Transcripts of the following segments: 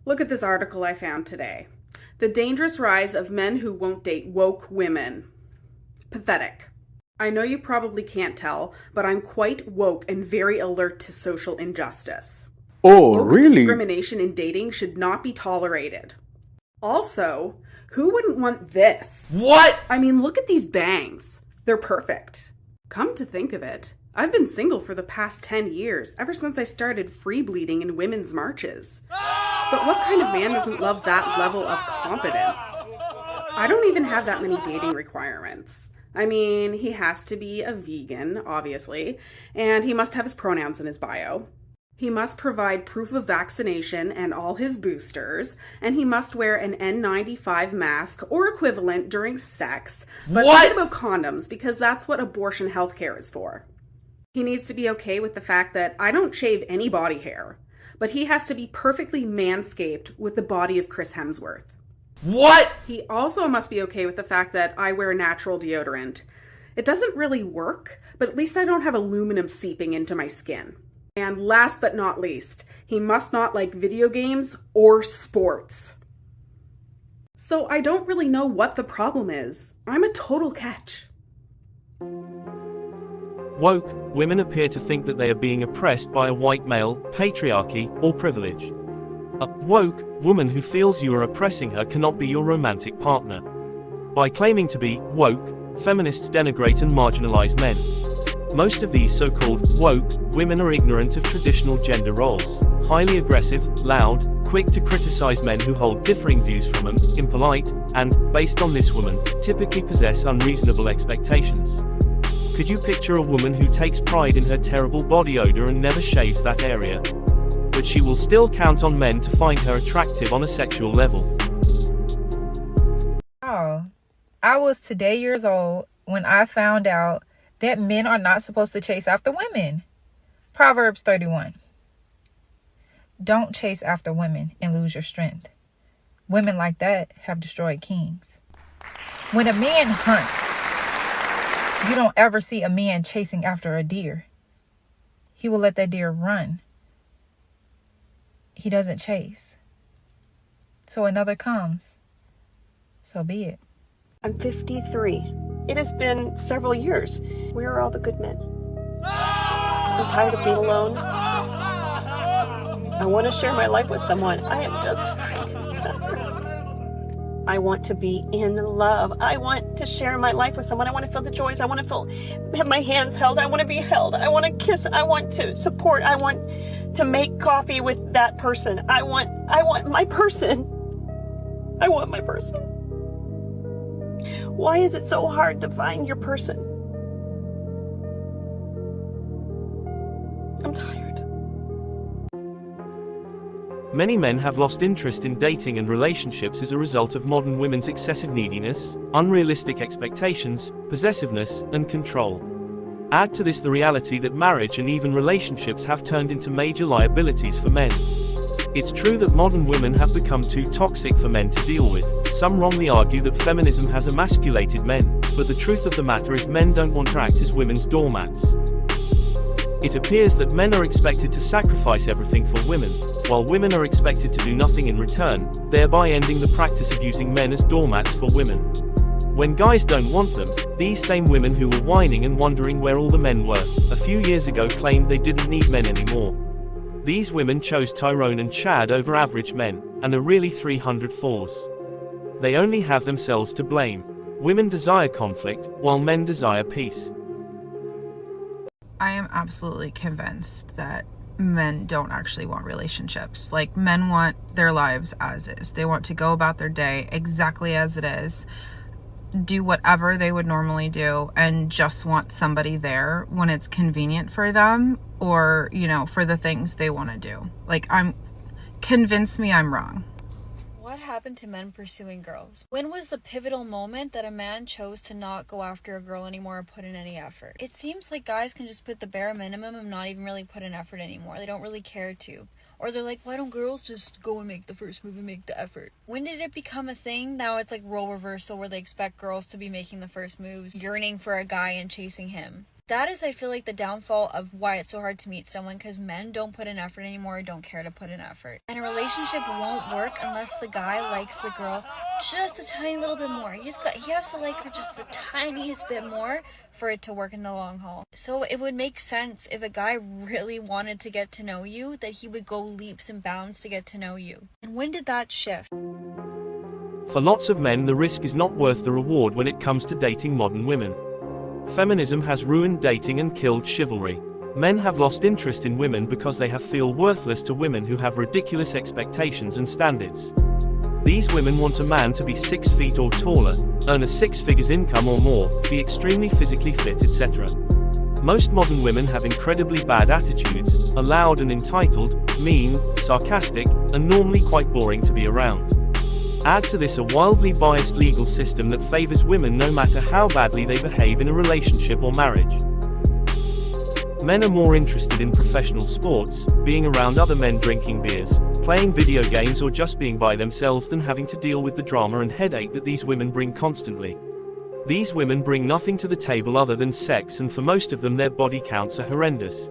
Look at this article I found today. The dangerous rise of men who won't date woke women. Pathetic. I know you probably can't tell, but I'm quite woke and very alert to social injustice. Oh, Woke really? discrimination in dating should not be tolerated. Also, who wouldn't want this? What? I mean, look at these bangs. They're perfect. Come to think of it, I've been single for the past 10 years, ever since I started free bleeding in women's marches. But what kind of man doesn't love that level of competence? I don't even have that many dating requirements. I mean, he has to be a vegan, obviously, and he must have his pronouns in his bio. He must provide proof of vaccination and all his boosters, and he must wear an N95 mask or equivalent during sex, but What? forget about condoms because that's what abortion healthcare is for. He needs to be okay with the fact that I don't shave any body hair, but he has to be perfectly manscaped with the body of Chris Hemsworth. What? He also must be okay with the fact that I wear natural deodorant. It doesn't really work, but at least I don't have aluminum seeping into my skin. And last but not least, he must not like video games or sports. So I don't really know what the problem is. I'm a total catch. Woke women appear to think that they are being oppressed by a white male, patriarchy, or privilege. A woke woman who feels you are oppressing her cannot be your romantic partner. By claiming to be woke, feminists denigrate and marginalize men. Most of these so-called woke women are ignorant of traditional gender roles, highly aggressive, loud, quick to criticize men who hold differing views from them, impolite, and, based on this woman, typically possess unreasonable expectations. Could you picture a woman who takes pride in her terrible body odor and never shaves that area? But she will still count on men to find her attractive on a sexual level. Oh, I was today years old when I found out that men are not supposed to chase after women. Proverbs 31. Don't chase after women and lose your strength. Women like that have destroyed kings. When a man hunts, you don't ever see a man chasing after a deer. He will let that deer run. He doesn't chase. So another comes. So be it. I'm 53. It has been several years. Where are all the good men? I'm tired of being alone. I want to share my life with someone. I am just freaking tired. I want to be in love. I want to share my life with someone. I want to feel the joys. I want to have my hands held. I want to be held. I want to kiss. I want to support. I want to make coffee with that person. I want my person. I want my person. Why is it so hard to find your person? I'm tired. Many men have lost interest in dating and relationships as a result of modern women's excessive neediness, unrealistic expectations, possessiveness, and control. Add to this the reality that marriage and even relationships have turned into major liabilities for men. It's true that modern women have become too toxic for men to deal with. Some wrongly argue that feminism has emasculated men, but the truth of the matter is men don't want to act as women's doormats. It appears that men are expected to sacrifice everything for women, while women are expected to do nothing in return, thereby ending the practice of using men as doormats for women. When guys don't want them, these same women who were whining and wondering where all the men were, a few years ago claimed they didn't need men anymore. These women chose Tyrone and Chad over average men, and are really 304s. They only have themselves to blame. Women desire conflict, while men desire peace. I am absolutely convinced that men don't actually want relationships. Like, men want their lives as is. They want to go about their day exactly as it is, do whatever they would normally do, and just want somebody there when it's convenient for them, or, you know, for the things they want to do. Like, convince me I'm wrong. What happened to men pursuing girls? When was the pivotal moment that a man chose to not go after a girl anymore or put in any effort? It seems like guys can just put the bare minimum and not even really put in effort anymore. They don't really care to. Or they're like, why don't girls just go and make the first move and make the effort? When did it become a thing? Now it's like role reversal where they expect girls to be making the first moves, yearning for a guy and chasing him. That is, I feel like, the downfall of why it's so hard to meet someone, because men don't put in effort anymore, don't care to put in effort. And a relationship won't work unless the guy likes the girl just a tiny little bit more. He has to like her just the tiniest bit more for it to work in the long haul. So it would make sense if a guy really wanted to get to know you, that he would go leaps and bounds to get to know you. And when did that shift? For lots of men, the risk is not worth the reward when it comes to dating modern women. Feminism has ruined dating and killed chivalry. Men have lost interest in women because they feel worthless to women who have ridiculous expectations and standards. These women want a man to be 6 feet or taller, earn a 6 figures income or more, be extremely physically fit, etc. Most modern women have incredibly bad attitudes, are loud and entitled, mean, sarcastic, and normally quite boring to be around. Add to this a wildly biased legal system that favors women no matter how badly they behave in a relationship or marriage. Men are more interested in professional sports, being around other men drinking beers, playing video games, or just being by themselves than having to deal with the drama and headache that these women bring constantly. These women bring nothing to the table other than sex, and for most of them their body counts are horrendous.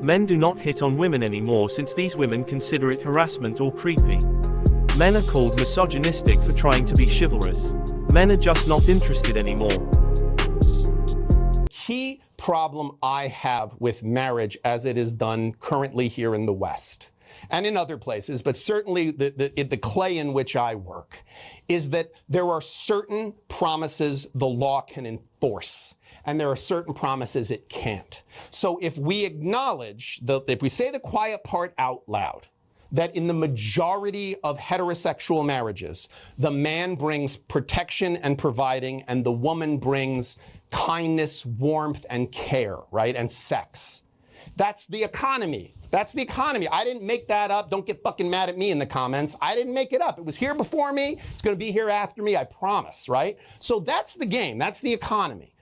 Men do not hit on women anymore since these women consider it harassment or creepy. Men are called misogynistic for trying to be chivalrous. Men are just not interested anymore. Key problem I have with marriage as it is done currently here in the West and in other places, but certainly the clay in which I work, is that there are certain promises the law can enforce, and there are certain promises it can't. So if we acknowledge, if we say the quiet part out loud, that in the majority of heterosexual marriages, the man brings protection and providing, and the woman brings kindness, warmth, and care, right? And sex. That's the economy. That's the economy. I didn't make that up. Don't get fucking mad at me in the comments. I didn't make it up. It was here before me. It's going to be here after me, I promise, right? So that's the game. That's the economy.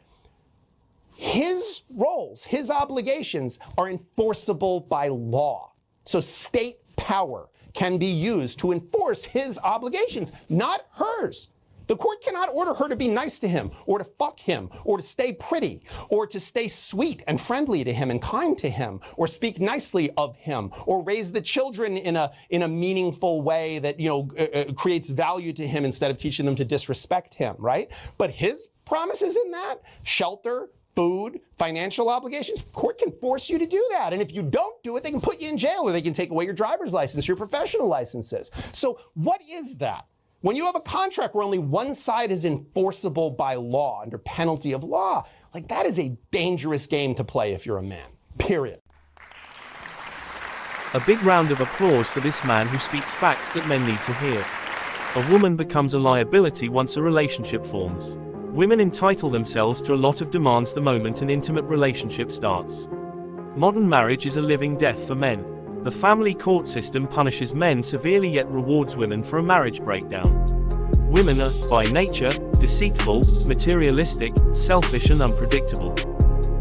His roles, his obligations are enforceable by law. So state power can be used to enforce his obligations, not hers. The court cannot order her to be nice to him, or to fuck him, or to stay pretty, or to stay sweet and friendly to him and kind to him, or speak nicely of him, or raise the children in a meaningful way that, creates value to him instead of teaching them to disrespect him, right? But his promises in that, shelter, food, financial obligations, court can force you to do that. And if you don't do it, they can put you in jail, or they can take away your driver's license, your professional licenses. So what is that? When you have a contract where only one side is enforceable by law, under penalty of law, like that is a dangerous game to play if you're a man, period. A big round of applause for this man who speaks facts that men need to hear. A woman becomes a liability once a relationship forms. Women entitle themselves to a lot of demands the moment an intimate relationship starts. Modern marriage is a living death for men. The family court system punishes men severely yet rewards women for a marriage breakdown. Women are, by nature, deceitful, materialistic, selfish, and unpredictable.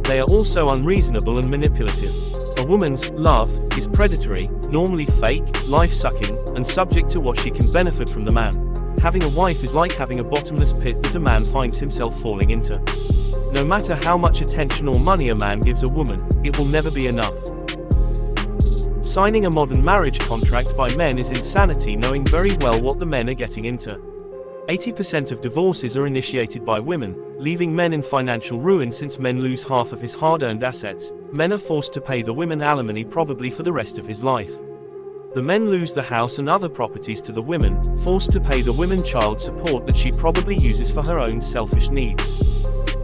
They are also unreasonable and manipulative. A woman's love is predatory, normally fake, life-sucking, and subject to what she can benefit from the man. Having a wife is like having a bottomless pit that a man finds himself falling into. No matter how much attention or money a man gives a woman, it will never be enough. Signing a modern marriage contract by men is insanity, knowing very well what the men are getting into. 80% of divorces are initiated by women, leaving men in financial ruin since men lose half of his hard-earned assets. Men are forced to pay the women alimony probably for the rest of his life. The men lose the house and other properties to the women, forced to pay the women child support that she probably uses for her own selfish needs.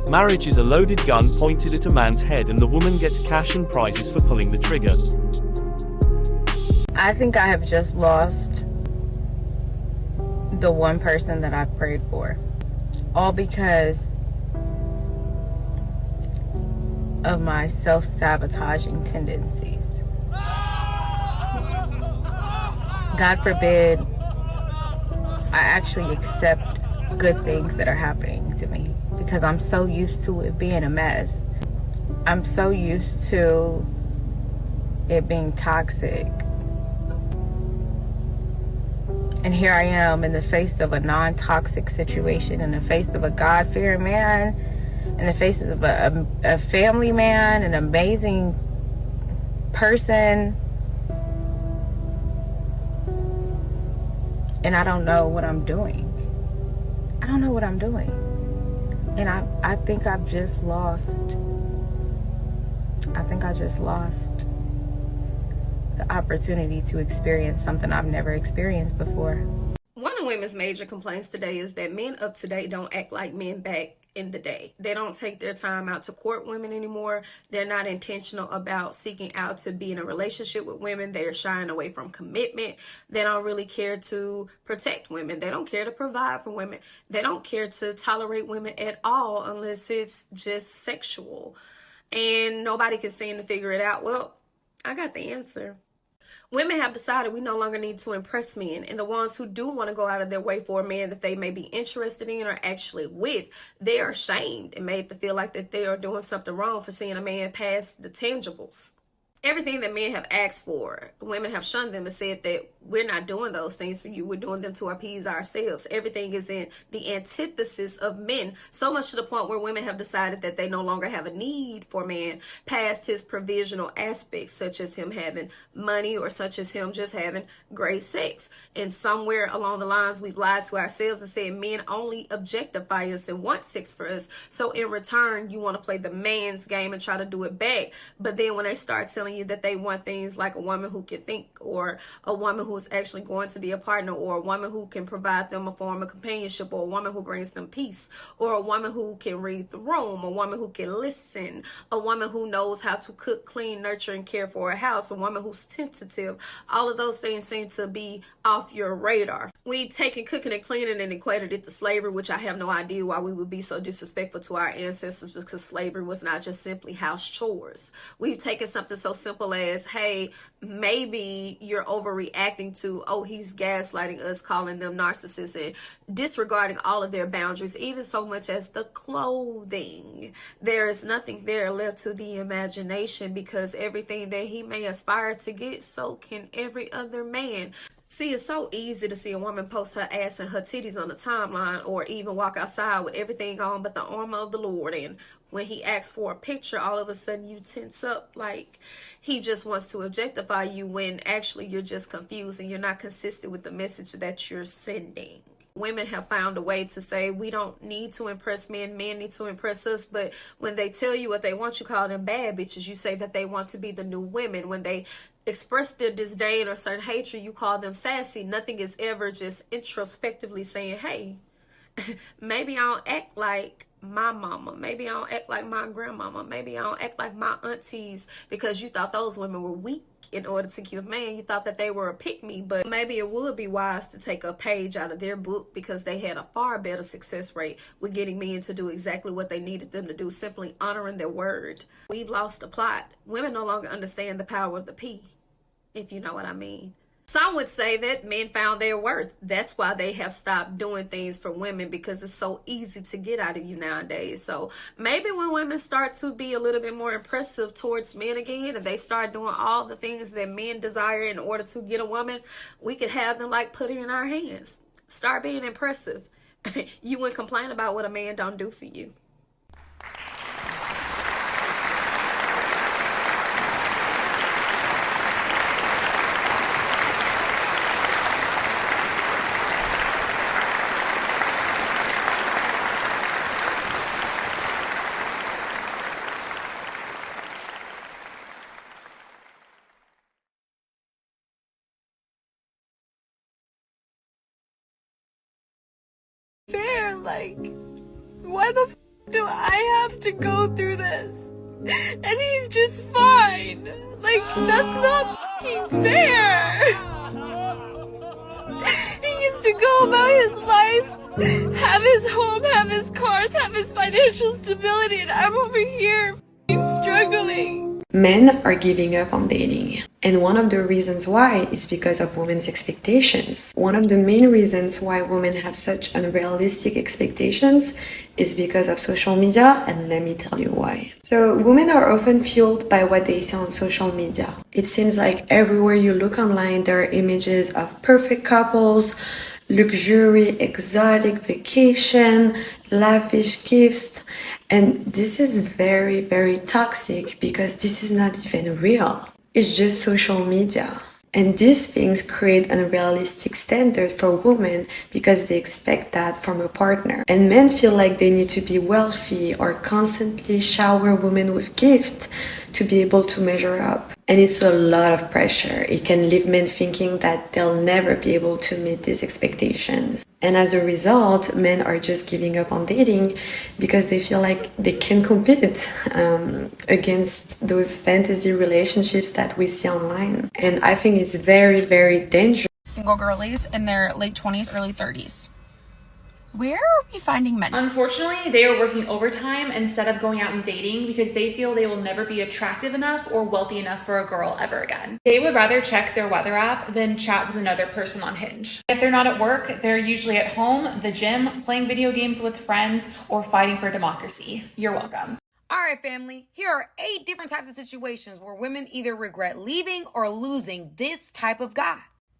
Marriage is a loaded gun pointed at a man's head, and the woman gets cash and prizes for pulling the trigger. I think I have just lost the one person that I prayed for. All because of my self-sabotaging tendencies. God forbid I actually accept good things that are happening to me, because I'm so used to it being a mess. I'm so used to it being toxic. And here I am in the face of a non-toxic situation, in the face of a God-fearing man, in the faces of a family man, an amazing person, and I don't know what I'm doing. I don't know what I'm doing. And I think I've just lost. I think I just lost the opportunity to experience something I've never experienced before. One of women's major complaints today is that men up to date don't act like men back in the day. They don't take their time out to court women anymore. They're not intentional about seeking out to be in a relationship with women. They're shying away from commitment. They don't really care to protect women. They don't care to provide for women. They don't care to tolerate women at all unless it's just sexual. And nobody can seem to figure it out. Well, I got the answer. Women have decided we no longer need to impress men, and the ones who do want to go out of their way for a man that they may be interested in or actually with, they are shamed and made to feel like that they are doing something wrong for seeing a man past the tangibles. Everything that men have asked for, women have shunned them and said that we're not doing those things for you. We're doing them to appease ourselves. Everything is in the antithesis of men, so much to the point where women have decided that they no longer have a need for man past his provisional aspects, such as him having money or such as him just having great sex. And somewhere along the lines, we've lied to ourselves and said men only objectify us and want sex for us. So in return, you want to play the man's game and try to do it back. But then when they start telling you that they want things like a woman who can think, or a woman who's actually going to be a partner, or a woman who can provide them a form of companionship, or a woman who brings them peace, or a woman who can read the room, a woman who can listen, a woman who knows how to cook, clean, nurture, and care for a house, a woman who's tentative. All of those things seem to be off your radar. We've taken cooking and cleaning and equated it to slavery, which I have no idea why we would be so disrespectful to our ancestors, because slavery was not just simply house chores. We've taken something so simple as, hey, maybe you're overreacting to, oh, he's gaslighting us, calling them narcissists, and disregarding all of their boundaries, even so much as the clothing. There is nothing there left to the imagination, because everything that he may aspire to get, so can every other man. See, it's so easy to see a woman post her ass and her titties on the timeline, or even walk outside with everything on but the armor of the Lord. And when he asks for a picture, all of a sudden you tense up like he just wants to objectify you, when actually you're just confused and you're not consistent with the message that you're sending. Women have found a way to say we don't need to impress men, men need to impress us. But when they tell you what they want, you call them bad bitches. You say that they want to be the new women. When they express their disdain or certain hatred, you call them sassy. Nothing is ever just introspectively saying, hey, maybe I don't act like my mama, maybe I don't act like my grandmama, maybe I don't act like my aunties, because you thought those women were weak in order to keep a man. You thought that they were a pick-me. But maybe it would be wise to take a page out of their book, because they had a far better success rate with getting men to do exactly what they needed them to do, simply honoring their word. We've lost the plot. Women no longer understand the power of the P, if you know what I mean. Some would say that men found their worth. That's why they have stopped doing things for women, because it's so easy to get out of you nowadays. So maybe when women start to be a little bit more impressive towards men again, and they start doing all the things that men desire in order to get a woman, we could have them like put it in our hands. Start being impressive. You wouldn't complain about what a man don't do for you. Fair, like, why the do I have to go through this? And he's just fine. Like, that's not fair. He gets to go about his life, have his home, have his cars, have his financial stability, and I'm over here struggling. Men are giving up on dating. And one of the reasons why is because of women's expectations. One of the main reasons why women have such unrealistic expectations is because of social media, and let me tell you why. So women are often fueled by what they see on social media. It seems like everywhere you look online, there are images of perfect couples, luxury, exotic vacation, lavish gifts. And this is very, very toxic because this is not even real. It's just social media. And these things create an unrealistic standard for women because they expect that from a partner. And men feel like they need to be wealthy or constantly shower women with gifts to be able to measure up. And it's a lot of pressure. It can leave men thinking that they'll never be able to meet these expectations. And as a result, men are just giving up on dating because they feel like they can compete against those fantasy relationships that we see online. And I think it's very, very dangerous. Single girlies in their late 20s, early 30s. Where are we finding men? Unfortunately, they are working overtime instead of going out and dating because they feel they will never be attractive enough or wealthy enough for a girl ever again. They would rather check their weather app than chat with another person on Hinge. If they're not at work, they're usually at home, the gym, playing video games with friends, or fighting for democracy. You're welcome. All right, family, here are 8 different types of situations where women either regret leaving or losing this type of guy.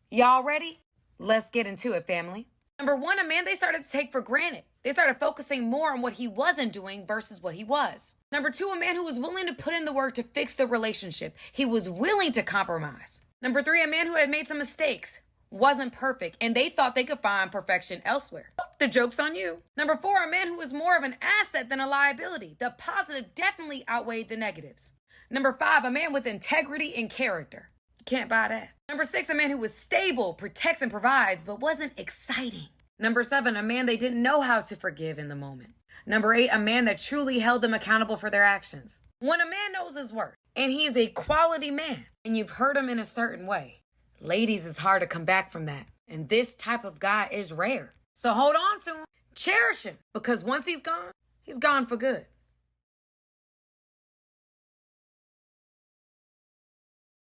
Y'all ready? Let's get into it, family. Number 1, a man they started to take for granted. They started focusing more on what he wasn't doing versus what he was. Number 2, a man who was willing to put in the work to fix the relationship. He was willing to compromise. Number 3, a man who had made some mistakes, wasn't perfect, and they thought they could find perfection elsewhere. The joke's on you. Number 4, a man who was more of an asset than a liability. The positive definitely outweighed the negatives. Number 5, a man with integrity and character. You can't buy that. Number 6, a man who was stable, protects and provides, but wasn't exciting. Number 7, a man they didn't know how to forgive in the moment. Number 8, a man that truly held them accountable for their actions. When a man knows his worth, and he's a quality man, and you've hurt him in a certain way, ladies, it's hard to come back from that. And this type of guy is rare. So hold on to him, cherish him, because once he's gone for good.